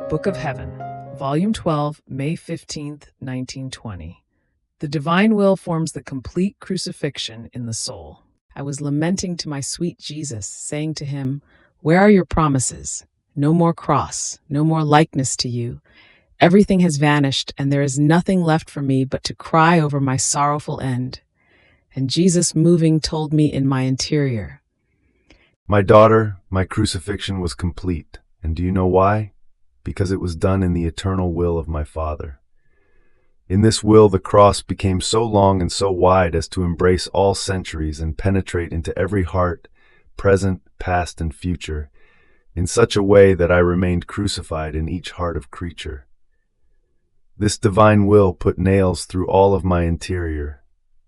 Book of Heaven, Volume 12, May 15th, 1920. The divine will forms the complete crucifixion in the soul. I was lamenting to my sweet Jesus, saying to him, "Where are your promises? No more cross, no more likeness to you. Everything has vanished, and there is nothing left for me but to cry over my sorrowful end." And Jesus, moving, told me in my interior, "My daughter, my crucifixion was complete. And do you know why? Because it was done in the eternal will of my Father. In this will, the cross became so long and so wide as to embrace all centuries and penetrate into every heart, present, past, and future, in such a way that I remained crucified in each heart of creature. This divine will put nails through all of my interior,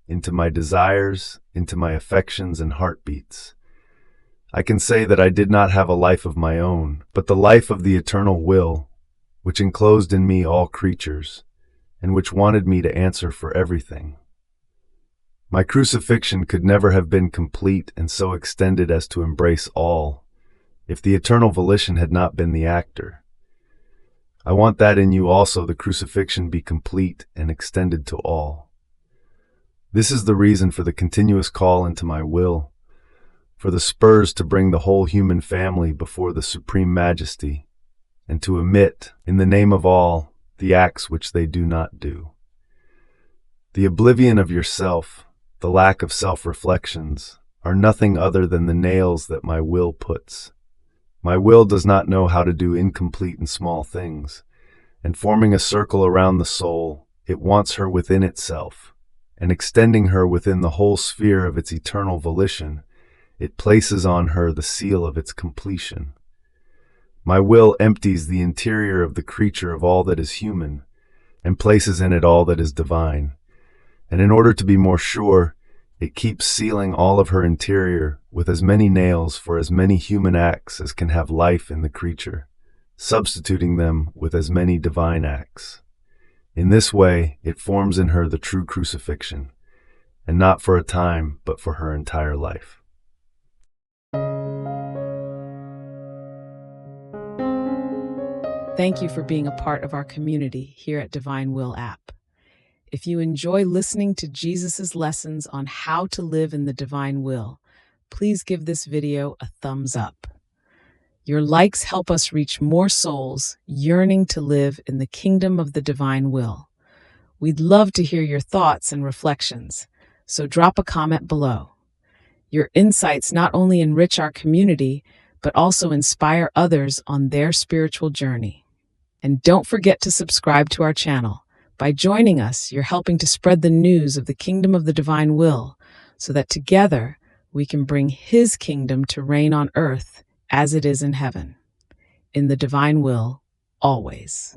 into my desires, into my affections and heartbeats. I can say that I did not have a life of my own, but the life of the eternal will, which enclosed in me all creatures, and which wanted me to answer for everything. My crucifixion could never have been complete and so extended as to embrace all, if the eternal volition had not been the actor. I want that in you also the crucifixion be complete and extended to all. This is the reason for the continuous call into my will, for the spurs to bring the whole human family before the Supreme Majesty, and to omit, in the name of all, the acts which they do not do. The oblivion of yourself, the lack of self-reflections, are nothing other than the nails that my will puts. My will does not know how to do incomplete and small things, and forming a circle around the soul, it wants her within itself, and extending her within the whole sphere of its eternal volition, it places on her the seal of its completion. My will empties the interior of the creature of all that is human, and places in it all that is divine. And in order to be more sure, it keeps sealing all of her interior with as many nails for as many human acts as can have life in the creature, substituting them with as many divine acts. In this way, it forms in her the true crucifixion, and not for a time, but for her entire life. Thank you for being a part of our community here at Divine Will app. If you enjoy listening to Jesus' lessons on how to live in the divine will, please give this video a thumbs up. Your likes help us reach more souls yearning to live in the kingdom of the divine will. We'd love to hear your thoughts and reflections, so drop a comment below. Your insights not only enrich our community, but also inspire others on their spiritual journey. And don't forget to subscribe to our channel. By joining us, you're helping to spread the news of the kingdom of the divine will, so that together we can bring His kingdom to reign on earth as it is in heaven. In the divine will, always.